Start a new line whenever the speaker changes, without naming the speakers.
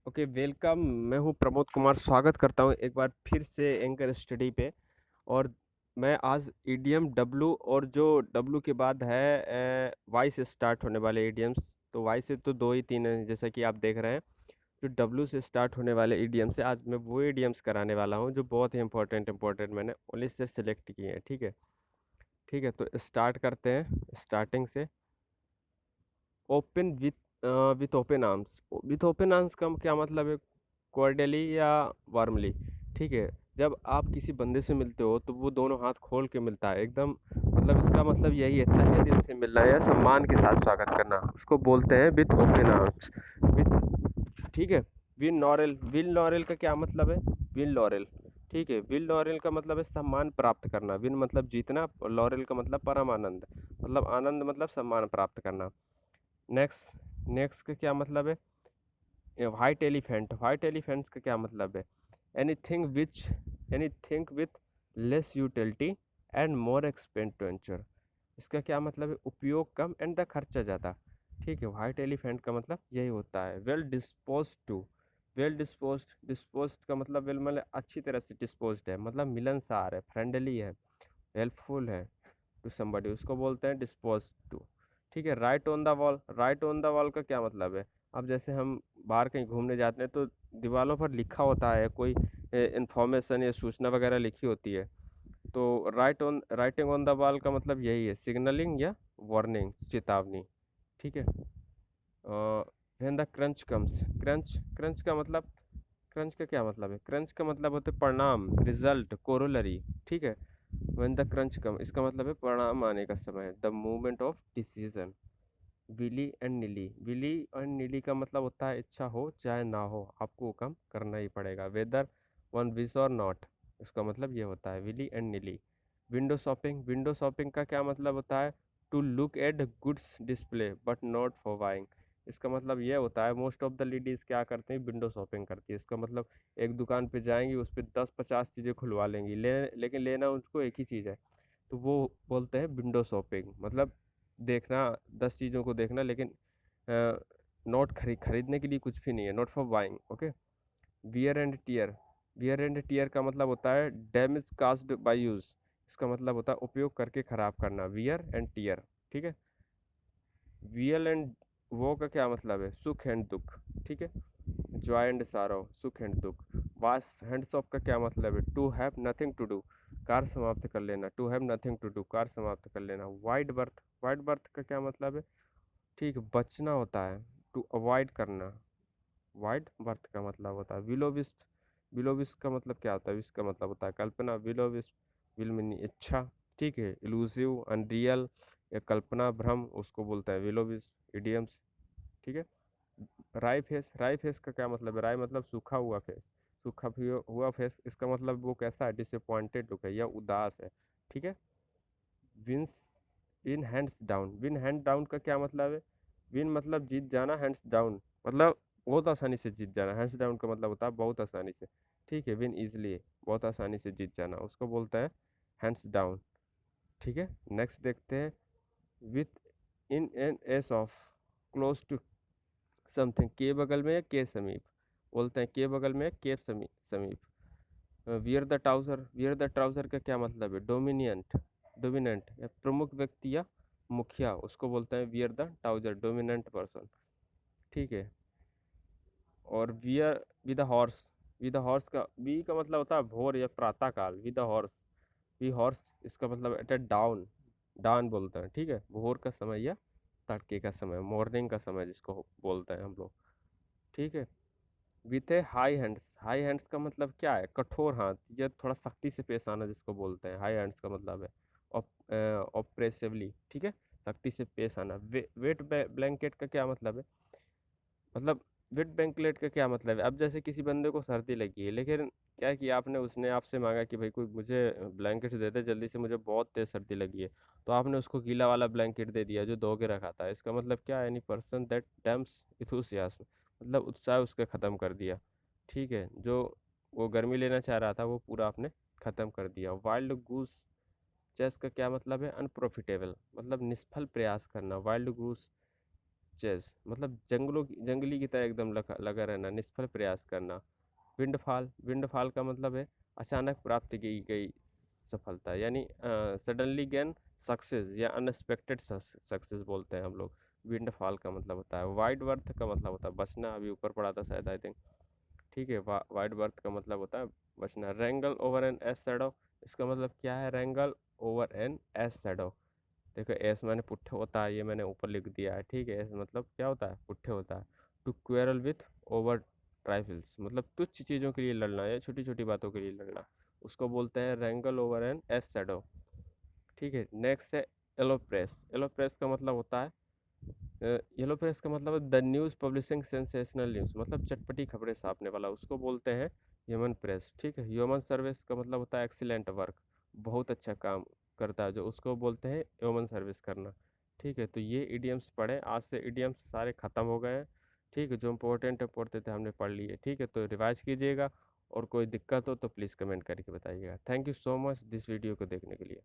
Okay, welcome. मैं हूँ प्रमोद कुमार, स्वागत करता हूँ एक बार फिर से एंकर स्टडी पे। और मैं आज ईडीएम डब्लू और जो डब्लू के बाद है वाई से स्टार्ट होने वाले ईडीएम्स। तो वाई से तो दो ही तीन हैं, जैसा कि आप देख रहे हैं। जो डब्लू से स्टार्ट होने वाले ईडीएम्स से आज मैं वो ईडीएम्स कराने वाला हूँ जो बहुत ही इंपॉर्टेंट मैंने ओनली से सिलेक्ट किए हैं। ठीक है, ठीक है, तो स्टार्ट करते हैं स्टार्टिंग से। Open with open arms. With open arms का क्या मतलब है? कॉर्डियली या वार्मली। ठीक है, जब आप किसी बंदे से मिलते हो तो वो दोनों हाथ खोल के मिलता है एकदम। मतलब इसका मतलब यही है, तहे दिल से मिलना या सम्मान के साथ स्वागत करना, उसको बोलते हैं विथ ओपन आर्म्स। विथ, ठीक है। विल लॉरेल, विल लॉरेल का क्या मतलब है? विल लॉरेल, ठीक है, विल लॉरेल का मतलब है सम्मान प्राप्त करना। विन मतलब जीतना, और लॉरेल का मतलब परम आनंद, मतलब आनंद मतलब सम्मान प्राप्त करना। नेक्स्ट, नेक्स्ट का क्या मतलब है? व्हाइट एलिफेंट, व्हाइट एलिफेंट्स का क्या मतलब है? Anything which, anything with less utility and more expenditure. इसका क्या मतलब है? उपयोग कम एंड द खर्चा ज़्यादा। ठीक है, व्हाइट एलिफेंट का मतलब यही होता है। Well dispose to, well dispose, dispose का मतलब वेल मतलब अच्छी तरह से डिस्पोज है, मतलब मिलनसार है, फ्रेंडली है, हेल्पफुल है टू समबडी, उसको बोलते हैं डिस्पोज टू। ठीक है, write on the wall, write on the wall का क्या मतलब है? अब जैसे हम बाहर कहीं घूमने जाते हैं तो दीवारों पर लिखा होता है कोई इंफॉर्मेशन या सूचना वगैरह लिखी होती है। तो राइटिंग ऑन द वॉल का मतलब यही है, सिग्नलिंग या वार्निंग, चेतावनी। ठीक है। When the crunch comes, crunch, crunch का मतलब, क्रंच का क्या मतलब है? क्रंच का मतलब होता है परिणाम, रिजल्ट, कोरोलरी। ठीक है, व्हेन द क्रंच कम, इसका मतलब है परिणाम आने का समय, the movement of decision. Willy and nilly, willy and nilly का मतलब होता है इच्छा हो चाहे ना हो आपको वो काम करना ही पड़ेगा, वेदर वन विश और नॉट। इसका मतलब ये होता है willy and nilly. Window shopping, window shopping का क्या मतलब होता है? To look at goods display but not for buying. इसका मतलब ये होता है मोस्ट ऑफ द लेडीज क्या करते हैं? विंडो शॉपिंग करती है। इसका मतलब एक दुकान पे जाएंगी, उस पर 10-50 चीज़ें खुलवा लेंगी, लेकिन लेना उनको एक ही चीज़ है। तो वो बोलते हैं विंडो शॉपिंग, मतलब देखना, 10 चीज़ों को देखना, लेकिन नोट खरीदने के लिए कुछ भी नहीं है, not for buying. Okay. Wear and tear, wear and tear का मतलब होता है डैमेज कास्ड बाय यूज। इसका मतलब होता है उपयोग करके खराब करना, वियर एंड टीयर। ठीक है। वियल एंड वो का क्या मतलब है? सुख एंड दुख। ठीक है। जॉय एंड सारो, सुख एंड दुख। वास हैंड्स ऑफ का क्या मतलब है? To have nothing to do, कार्य समाप्त कर लेना, to have nothing to do, कार्य समाप्त कर लेना। वाइड बर्थ, वाइड बर्थ का क्या मतलब है? ठीक है, बचना होता है, टू अवॉइड करना। वाइड बर्थ का मतलब होता है विलो विस्प, विलो विस्प का मतलब क्या होता है? विस्प का मतलब होता है कल्पना, विलो विस्प विल मीन इच्छा। ठीक है, इलूसिव, अनरियल या कल्पना भ्रम, उसको बोलते हैं विलो विस्प, इडियम्स। ठीक है। राई फेस, राई फेस का क्या मतलब है? राई मतलब सूखा हुआ फेस, सूखा हुआ फेस, इसका मतलब वो कैसा है? डिसअपॉइंटेड लुक है या उदास है। ठीक है। Wins, win hands down, win hand down का क्या मतलब है? विन मतलब जीत जाना, हैंड्स डाउन मतलब बहुत आसानी से जीत जाना, हैंड्स डाउन का मतलब होता है बहुत आसानी से। ठीक है, विन इजली, बहुत आसानी से जीत जाना, उसको बोलते हैं हैंड्स डाउन। ठीक है। नेक्स्ट देखते हैं, within an ace of, close to something, के बगल में या के समीप, बोलते हैं के बगल में, के समीप, समीप। Wear the trouser, wear the trouser का क्या मतलब है? डोमिनियंट, डोमिनेंट या प्रमुख व्यक्ति या मुखिया, उसको बोलते हैं wear the trouser, dominant person. ठीक है। और wear with horse, with horse का वी का मतलब होता है भोर या प्रातः काल, विद हॉर्स, वी हॉर्स, इसका मतलब एट डाउन, डाउन बोलते हैं। ठीक है, भोर का समय या तड़के का समय, मॉर्निंग का समय जिसको बोलते हैं हम लोग। ठीक है। With A high hands, high hands का मतलब क्या है? कठोर हाथ या थोड़ा सख्ती से पेश आना, जिसको बोलते हैं हाई हैंड्स का मतलब है ऑपरेसिवली। ठीक है, सख्ती से पेश आना। वेट ब्लैंकेट का क्या मतलब है? मतलब वेट ब्लैंकेट का क्या मतलब है? अब जैसे किसी बंदे को सर्दी लगी है, लेकिन क्या किया आपने, उसने आपसे मांगा कि भाई कोई मुझे ब्लैंकेट दे दे जल्दी से, मुझे बहुत तेज सर्दी लगी है। तो आपने उसको गीला वाला ब्लैंकेट दे दिया जो धो के रखा था। इसका मतलब क्या है? एनी पर्सन दैट डैम्स इथुसियाज्म, मतलब उत्साह उसका ख़त्म कर दिया। ठीक है, जो वो गर्मी लेना चाह रहा था वो पूरा आपने ख़त्म कर दिया। वाइल्ड गूस चेस का क्या मतलब है? अनप्रॉफिटेबल, मतलब निष्फल प्रयास करना, वाइल्ड गूस चेस मतलब जंगली की तरह एकदम लगा रहना, निष्फल प्रयास करना। विंडफॉल का मतलब है अचानक प्राप्त की गई सफलता, यानी सडनली गेन सक्सेस या अनएक्सपेक्टेड सक्सेस बोलते हैं हम लोग। विंडफॉल का मतलब होता है। वाइड बर्थ का मतलब होता है बचना, अभी ऊपर पढ़ा था शायद, आई थिंक। ठीक है, वाइड बर्थ का मतलब होता है बचना। रेंगल ओवर एन एस शैडो, इसका मतलब क्या है? रेंगल ओवर एन एस शैडो। देखो एस मैंने पुट्ठे होता है, ये मैंने ऊपर लिख दिया है। ठीक है, एस मतलब क्या होता है? पुट्ठे होता है। टू क्वेरल विथ ओवर ट्राइफल्स, मतलब तुच्छ चीज़ों के लिए लड़ना या छोटी छोटी बातों के लिए लड़ना, उसको बोलते हैं रेंगल ओवर एन एस शैडो। ठीक है, नेक्स्ट है येलो प्रेस। येलो प्रेस का मतलब होता है येलो प्रेस का मतलब है the news publishing sensational news, मतलब चटपटी खबरें छापने वाला, उसको बोलते हैं ह्यूमन प्रेस। ठीक है, ह्यूमन सर्विस का मतलब होता है एक्सीलेंट वर्क, बहुत अच्छा काम करता है जो, उसको बोलते हैं ह्यूमन सर्विस करना। ठीक है, तो ये इडियम्स पढ़े, आज से इडियम्स सारे ख़त्म हो गए हैं। ठीक है, जो इम्पोर्टेंट पढ़ते थे हमने पढ़ लिए। ठीक है, तो रिवाइज कीजिएगा, और कोई दिक्कत हो तो प्लीज़ कमेंट करके बताइएगा। Thank you so much this video को देखने के लिए।